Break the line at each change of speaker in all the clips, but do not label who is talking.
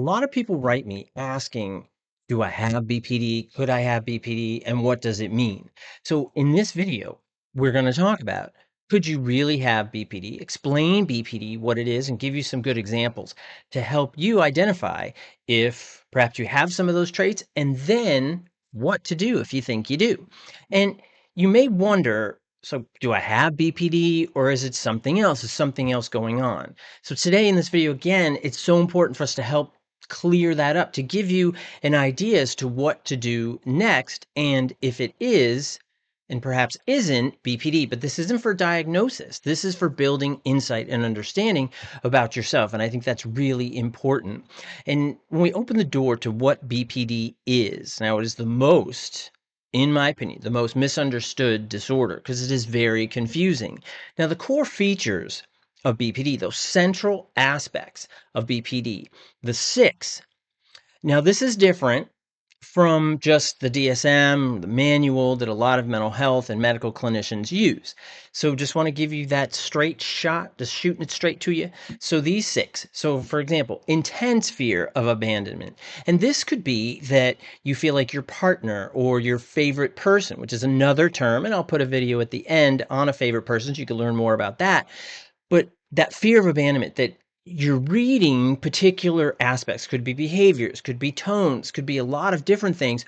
lot of people write me asking, do I have BPD? Could I have BPD? And what does it mean? So in this video, we're going to talk about, could you really have BPD? Explain BPD, what it is, and give you some good examples to help you identify if perhaps you have some of those traits, and then what to do if you think you do. And you may wonder, so do I have BPD or is it something else? Is something else going on? So today in this video, again, it's so important for us to help clear that up, to give you an idea as to what to do next, and if it is, and perhaps isn't, BPD. But this isn't for diagnosis. This is for building insight and understanding about yourself, and I think that's really important. And when we open the door to what BPD is, now it is the most, in my opinion, the most misunderstood disorder because it is very confusing. Now, the core features of BPD, those central aspects of BPD, the six. Now, this is different from just the DSM, the manual that a lot of mental health and medical clinicians use. So just want to give you that straight shot, just shooting it straight to you. So these six. So for example, intense fear of abandonment. And this could be that you feel like your partner or your favorite person, which is another term, and I'll put a video at the end on a favorite person so you can learn more about that. But that fear of abandonment, that you're reading particular aspects, could be behaviors, could be tones, could be a lot of different things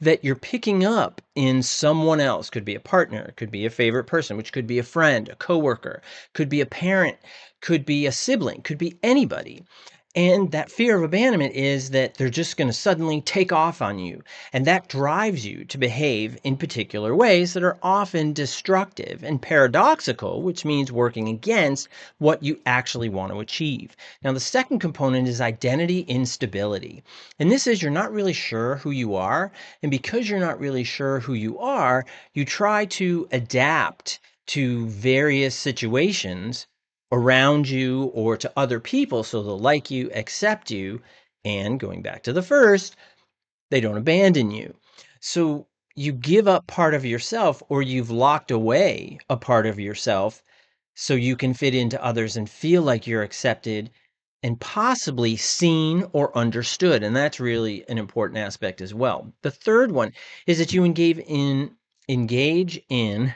that you're picking up in someone else. Could be a partner, could be a favorite person, which could be a friend, a coworker, could be a parent, could be a sibling, could be anybody. And that fear of abandonment is that they're just going to suddenly take off on you. And that drives you to behave in particular ways that are often destructive and paradoxical, which means working against what you actually want to achieve. Now, the second component is identity instability. And this is you're not really sure who you are. And because you're not really sure who you are, you try to adapt to various situations around you or to other people so they'll like you, accept you, and going back to the first, they don't abandon you. So you give up part of yourself or you've locked away a part of yourself so you can fit into others and feel like you're accepted and possibly seen or understood. And that's really an important aspect as well. The third one is that you engage in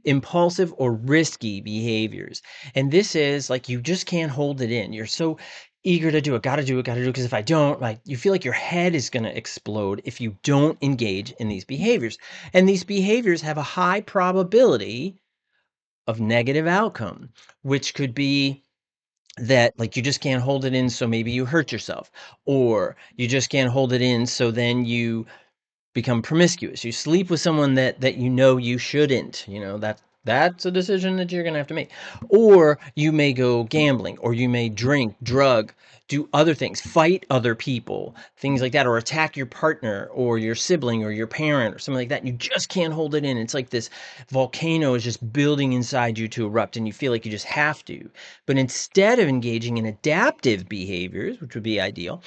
impulsive or risky behaviors. And this is like you just can't hold it in. You're so eager to do it, gotta do it, because if I don't, like you feel like your head is gonna explode if you don't engage in these behaviors. And these behaviors have a high probability of negative outcome, which could be that like you just can't hold it in, so maybe you hurt yourself, or you just can't hold it in, so then you become promiscuous. You sleep with someone that you know you shouldn't. That's a decision that you're going to have to make. Or you may go gambling, or you may drink, drug, do other things, fight other people, things like that, or attack your partner or your sibling or your parent or something like that. And you just can't hold it in. It's like this volcano is just building inside you to erupt, and you feel like you just have to. But instead of engaging in adaptive behaviors, which would be ideal,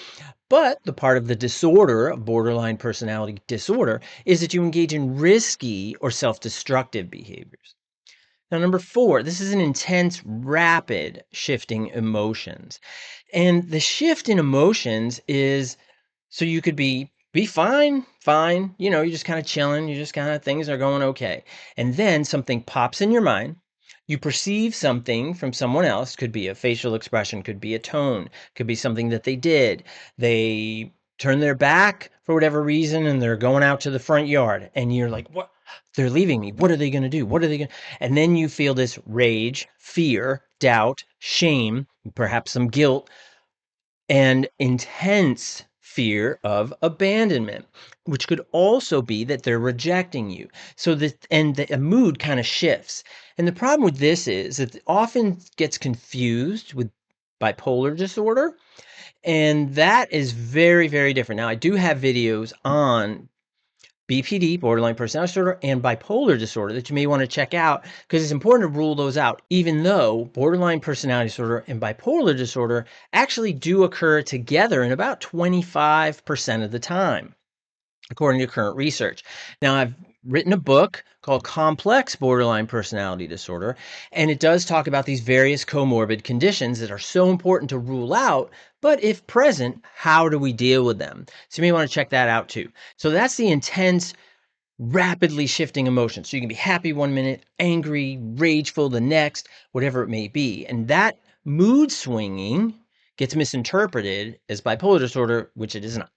but the part of the disorder, of borderline personality disorder, is that you engage in risky or self-destructive behaviors. Now, number four, this is an intense, rapid shifting emotions. And the shift in emotions is so you could be fine, you're just kind of chilling, you just kind of things are going okay. And then something pops in your mind. You perceive something from someone else, could be a facial expression, could be a tone, could be something that they did. They turn their back for whatever reason and they're going out to the front yard and you're like, what? They're leaving me. What are they going to do? What are they going to? And then you feel this rage, fear, doubt, shame, perhaps some guilt, and intense fear of abandonment, which could also be that they're rejecting you. So the mood kind of shifts. And the problem with this is it often gets confused with bipolar disorder. And that is very, very different. Now, I do have videos on BPD, borderline personality disorder, and bipolar disorder that you may want to check out because it's important to rule those out, even though borderline personality disorder and bipolar disorder actually do occur together in about 25% of the time, according to current research. Now, I've written a book called Complex Borderline Personality Disorder, and it does talk about these various comorbid conditions that are so important to rule out, but if present, how do we deal with them? So you may want to check that out too. So that's the intense, rapidly shifting emotions. So you can be happy one minute, angry, rageful the next, whatever it may be. And that mood swinging gets misinterpreted as bipolar disorder, which it is not.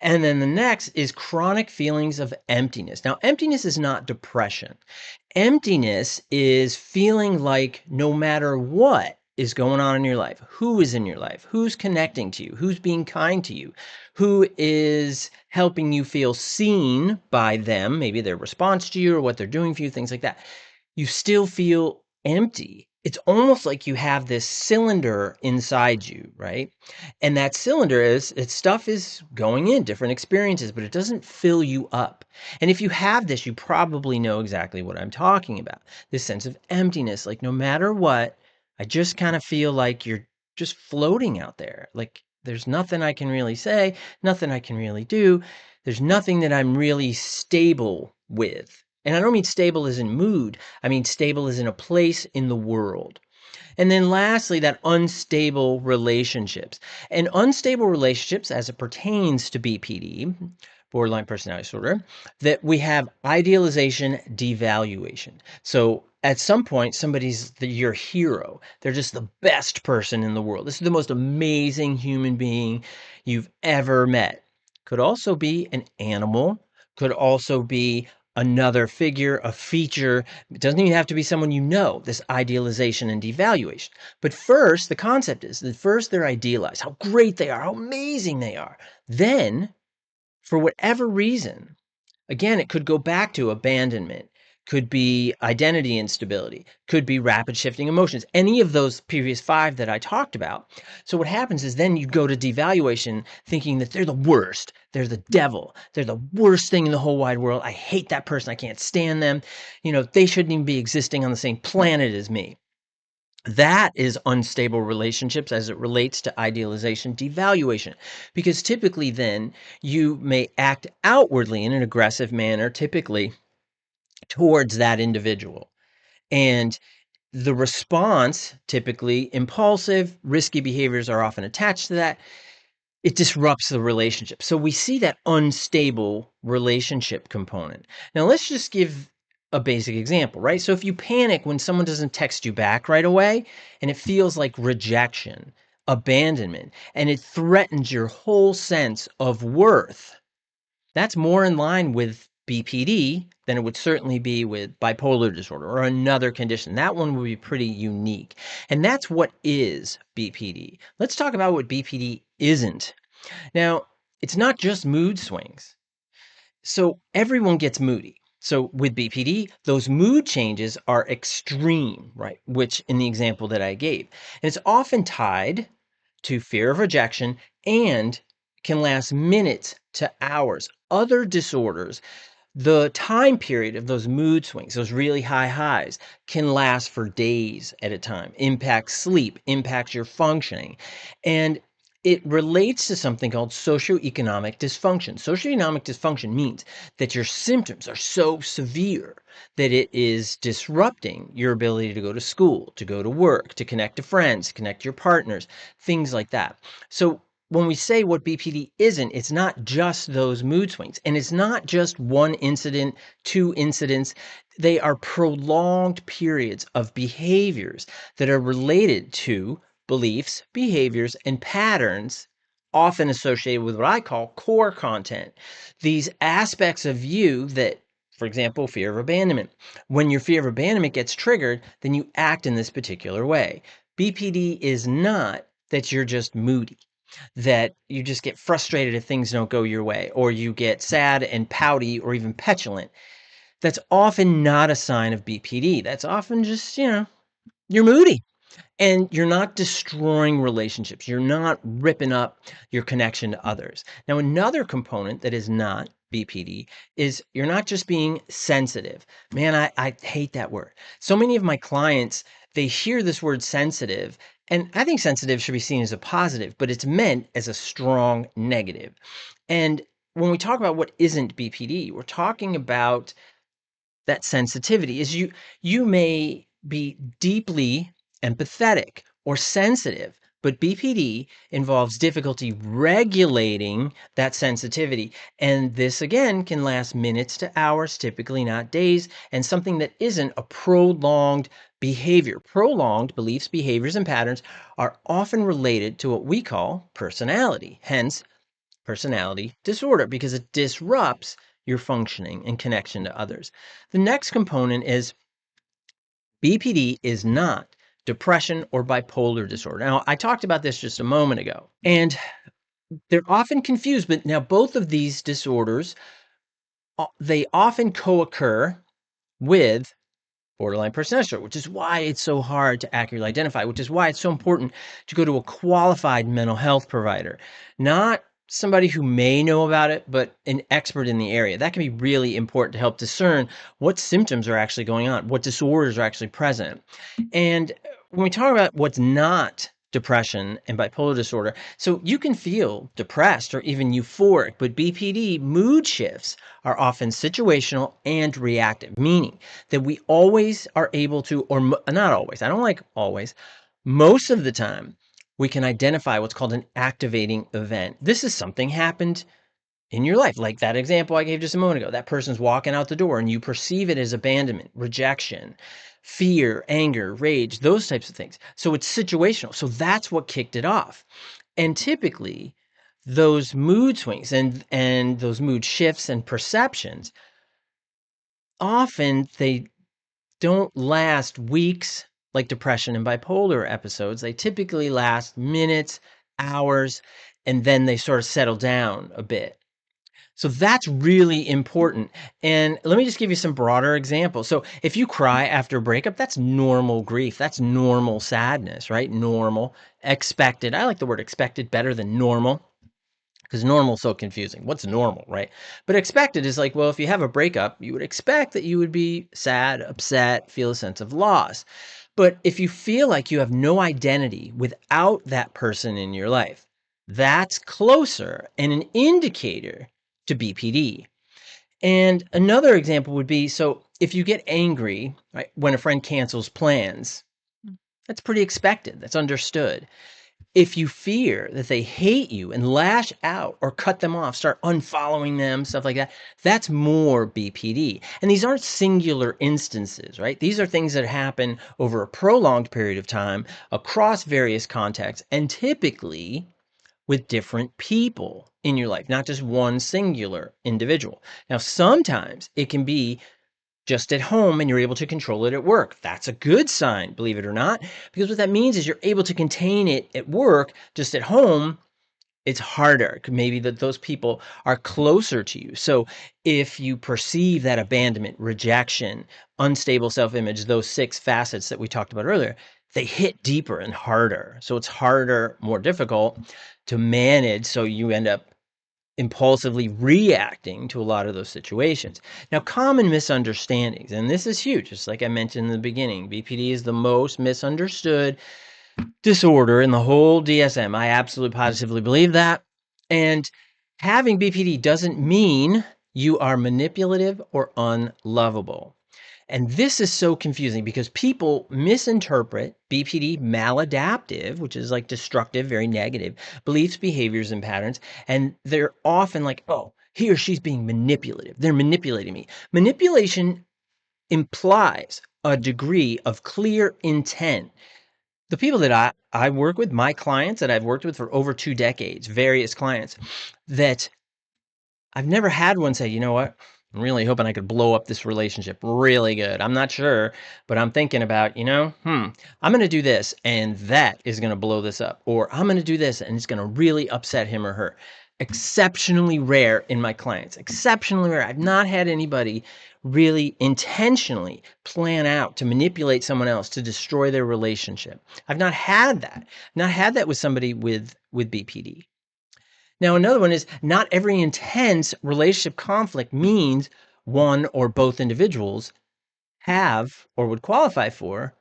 And then the next is chronic feelings of emptiness. Now, emptiness is not depression. Emptiness is feeling like no matter what is going on in your life, who is in your life, who's connecting to you, who's being kind to you, who is helping you feel seen by them, maybe their response to you or what they're doing for you, things like that, you still feel empty. It's almost like you have this cylinder inside you, right? And that cylinder its stuff is going in, different experiences, but it doesn't fill you up. And if you have this, you probably know exactly what I'm talking about. This sense of emptiness, like no matter what, I just kind of feel like you're just floating out there. Like there's nothing I can really say, nothing I can really do. There's nothing that I'm really stable with. And I don't mean stable as in mood, I mean stable as in a place in the world. And then lastly, that unstable relationships. And unstable relationships, as it pertains to BPD, borderline personality disorder, that we have idealization, devaluation. So at some point, somebody's your hero. They're just the best person in the world. This is the most amazing human being you've ever met. Could also be an animal, could also be another figure, a feature. It doesn't even have to be someone you know, this idealization and devaluation. But first, the concept is that first they're idealized, how great they are, how amazing they are. Then, for whatever reason, again, it could go back to abandonment, could be identity instability, could be rapid shifting emotions, any of those previous five that I talked about. So what happens is then you go to devaluation thinking that they're the worst, they're the devil, they're the worst thing in the whole wide world. I hate that person, I can't stand them. They shouldn't even be existing on the same planet as me. That is unstable relationships as it relates to idealization, devaluation, because typically then you may act outwardly in an aggressive manner, typically towards that individual. And the response, typically impulsive, risky behaviors are often attached to that. It disrupts the relationship. So we see that unstable relationship component. Now, let's just give a basic example, right? So if you panic when someone doesn't text you back right away and it feels like rejection, abandonment, and it threatens your whole sense of worth, that's more in line with BPD than it would certainly be with bipolar disorder or another condition. That one would be pretty unique. And that's what is BPD. Let's talk about what BPD isn't. Now, it's not just mood swings. So everyone gets moody. So with BPD, those mood changes are extreme, right? Which in the example that I gave. And it's often tied to fear of rejection and can last minutes to hours. Other disorders, the time period of those mood swings, those really high highs, can last for days at a time, impacts sleep, impacts your functioning. And it relates to something called socioeconomic dysfunction. Socioeconomic dysfunction means that your symptoms are so severe that it is disrupting your ability to go to school, to go to work, to connect to friends, connect to your partners, things like that. So when we say what BPD isn't, it's not just those mood swings. And it's not just one incident, two incidents. They are prolonged periods of behaviors that are related to beliefs, behaviors, and patterns often associated with what I call core content. These aspects of you that, for example, fear of abandonment. When your fear of abandonment gets triggered, then you act in this particular way. BPD is not that you're just moody, that you just get frustrated if things don't go your way, or you get sad and pouty or even petulant. That's often not a sign of BPD. That's often just, you're moody and you're not destroying relationships. You're not ripping up your connection to others. Now, another component that is not BPD is you're not just being sensitive. Man, I hate that word. So many of my clients, they hear this word sensitive, and I think sensitive should be seen as a positive, but it's meant as a strong negative. And when we talk about what isn't BPD, we're talking about that sensitivity is you may be deeply empathetic or sensitive, but BPD involves difficulty regulating that sensitivity. And this again can last minutes to hours, typically not days, and something that isn't a prolonged behavior. Prolonged beliefs, behaviors, and patterns are often related to what we call personality, hence personality disorder, because it disrupts your functioning and connection to others. The next component is BPD is not depression or bipolar disorder. Now, I talked about this just a moment ago, and they're often confused, but now both of these disorders, they often co-occur with borderline personality disorder, which is why it's so hard to accurately identify, which is why it's so important to go to a qualified mental health provider, not somebody who may know about it, but an expert in the area. That can be really important to help discern what symptoms are actually going on, what disorders are actually present. And when we talk about what's not depression and bipolar disorder, so you can feel depressed or even euphoric, but BPD mood shifts are often situational and reactive, meaning that we always are able to, or not always, I don't like always, most of the time, we can identify what's called an activating event. This is something happened in your life, like that example I gave just a moment ago. That person's walking out the door and you perceive it as abandonment, rejection, fear, anger, rage, those types of things. So it's situational. So that's what kicked it off. And typically, those mood swings and those mood shifts and perceptions, often they don't last weeks like depression and bipolar episodes. They typically last minutes, hours, and then they sort of settle down a bit. So that's really important. And let me just give you some broader examples. So if you cry after a breakup, that's normal grief. That's normal sadness, right? Normal, expected. I like the word expected better than normal, because normal is so confusing. What's normal, right? But expected is like, well, if you have a breakup, you would expect that you would be sad, upset, feel a sense of loss. But if you feel like you have no identity without that person in your life, that's closer and an indicator to BPD. And another example would be, so if you get angry, right, when a friend cancels plans, that's pretty expected. That's understood. If you fear that they hate you and lash out or cut them off, start unfollowing them, stuff like that, that's more BPD. And these aren't singular instances, right? These are things that happen over a prolonged period of time across various contexts and typically with different people in your life, not just one singular individual. Now, sometimes it can be just at home and you're able to control it at work. That's a good sign, believe it or not, because what that means is you're able to contain it at work. Just at home, it's harder. Maybe that those people are closer to you. So if you perceive that abandonment, rejection, unstable self-image, those 6 facets that we talked about earlier, they hit deeper and harder. So it's harder, more difficult to manage. So you end up impulsively reacting to a lot of those situations. Now, common misunderstandings, and this is huge, just like I mentioned in the beginning, BPD is the most misunderstood disorder in the whole DSM. I absolutely positively believe that. And having BPD doesn't mean you are manipulative or unlovable. And this is so confusing because people misinterpret BPD maladaptive, which is like destructive, very negative beliefs, behaviors, and patterns. And they're often like, oh, he or she's being manipulative. They're manipulating me. Manipulation implies a degree of clear intent. The people that I work with, my clients that I've worked with for over 2 decades, various clients, that I've never had one say, you know what? I'm really hoping I could blow up this relationship really good. I'm not sure, but I'm thinking about, I'm going to do this and that is going to blow this up. Or I'm going to do this and it's going to really upset him or her. Exceptionally rare in my clients. Exceptionally rare. I've not had anybody really intentionally plan out to manipulate someone else to destroy their relationship. I've not had that. Not had that with somebody with BPD. Now, another one is not every intense relationship conflict means one or both individuals have or would qualify for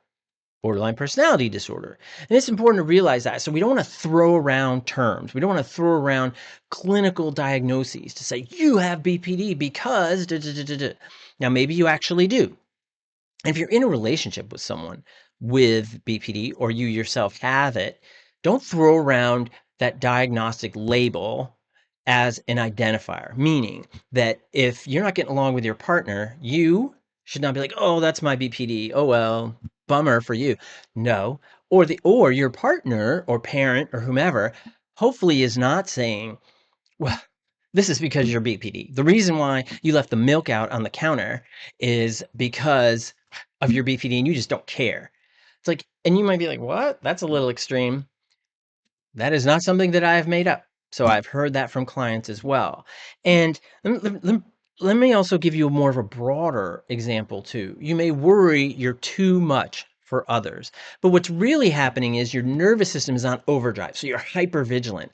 borderline personality disorder. And it's important to realize that. So we don't want to throw around terms. We don't want to throw around clinical diagnoses to say, you have BPD because da, da, da, da, da. Now, maybe you actually do. And if you're in a relationship with someone with BPD or you yourself have it, don't throw around that diagnostic label as an identifier, meaning that if you're not getting along with your partner, you should not be like, oh, that's my BPD. Oh, well, bummer for you. No. Or your partner or parent or whomever hopefully is not saying, well, this is because you're BPD. The reason why you left the milk out on the counter is because of your BPD and you just don't care. It's like, and you might be like, what? That's a little extreme. That is not something that I have made up. So I've heard that from clients as well. And let me also give you more of a broader example too. You may worry you're too much for others, but what's really happening is your nervous system is on overdrive. So you're hyper vigilant.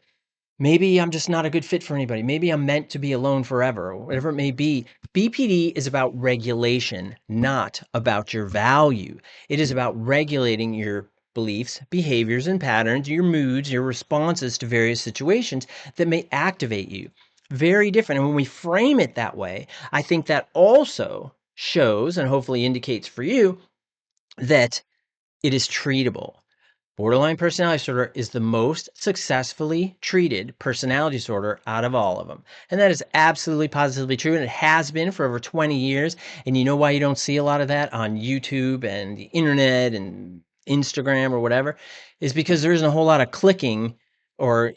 Maybe I'm just not a good fit for anybody. Maybe I'm meant to be alone forever, or whatever it may be. BPD is about regulation, not about your value. It is about regulating your beliefs, behaviors, and patterns, your moods, your responses to various situations that may activate you. Very different. And when we frame it that way, I think that also shows and hopefully indicates for you that it is treatable. Borderline personality disorder is the most successfully treated personality disorder out of all of them. And that is absolutely positively true. And it has been for over 20 years. And you know why you don't see a lot of that on YouTube and the internet and Instagram or whatever? Is because there isn't a whole lot of clicking or,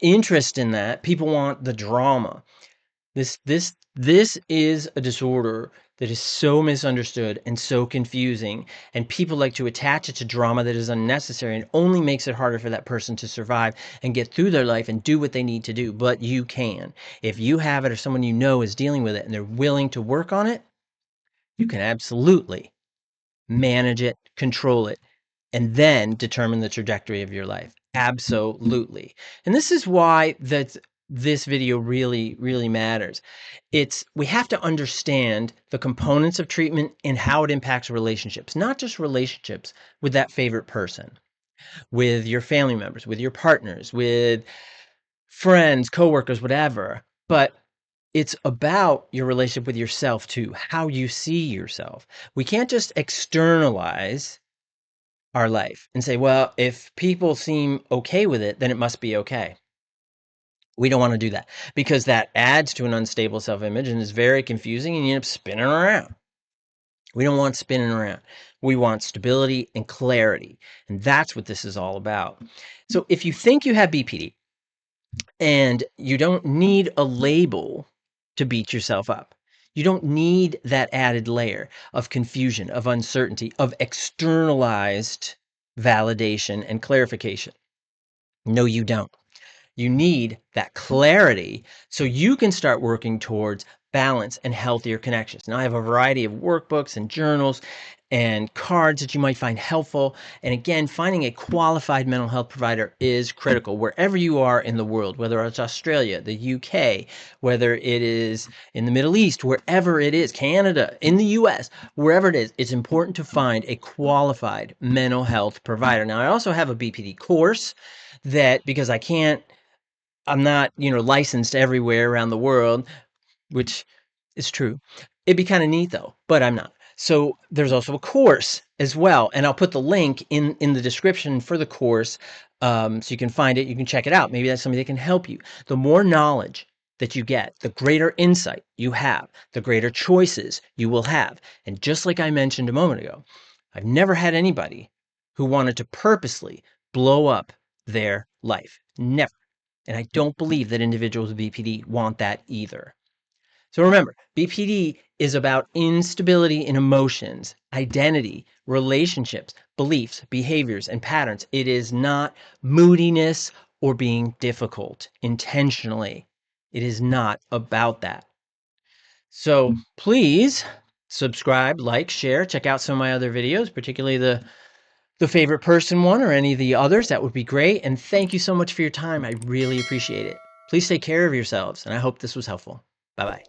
interest in that. People want the drama. This is a disorder that is so misunderstood and so confusing, and people like to attach it to drama that is unnecessary and only makes it harder for that person to survive and get through their life and do what they need to do. But you can. If you have it or someone you know is dealing with it and they're willing to work on it, you can absolutely manage it, control it, and then determine the trajectory of your life. Absolutely. And this is why this video really, really matters. We have to understand the components of treatment and how it impacts relationships, not just relationships with that favorite person, with your family members, with your partners, with friends, coworkers, whatever, but it's about your relationship with yourself too, how you see yourself. We can't just externalize our life and say, well, if people seem okay with it, then it must be okay. We don't want to do that because that adds to an unstable self-image and is very confusing and you end up spinning around. We don't want spinning around. We want stability and clarity. And that's what this is all about. So if you think you have BPD and you don't need a label to beat yourself up, you don't need that added layer of confusion, of uncertainty, of externalized validation and clarification. No, you don't. You need that clarity so you can start working towards balance and healthier connections. Now, I have a variety of workbooks and journals and cards that you might find helpful. And again, finding a qualified mental health provider is critical wherever you are in the world, whether it's Australia, the UK, whether it is in the Middle East, wherever it is, Canada, in the US, wherever it is, it's important to find a qualified mental health provider. Now, I also have a BPD course that because I'm not, licensed everywhere around the world, which is true. It'd be kind of neat though, but I'm not. So there's also a course as well, and I'll put the link in the description for the course, so you can find it. You can check it out. Maybe that's something that can help you. The more knowledge that you get, the greater insight you have, the greater choices you will have. And just like I mentioned a moment ago, I've never had anybody who wanted to purposely blow up their life. Never. And I don't believe that individuals with BPD want that either. So remember, BPD is about instability in emotions, identity, relationships, beliefs, behaviors, and patterns. It is not moodiness or being difficult intentionally. It is not about that. So please subscribe, like, share, check out some of my other videos, particularly the favorite person one or any of the others. That would be great. And thank you so much for your time. I really appreciate it. Please take care of yourselves. And I hope this was helpful. Bye-bye.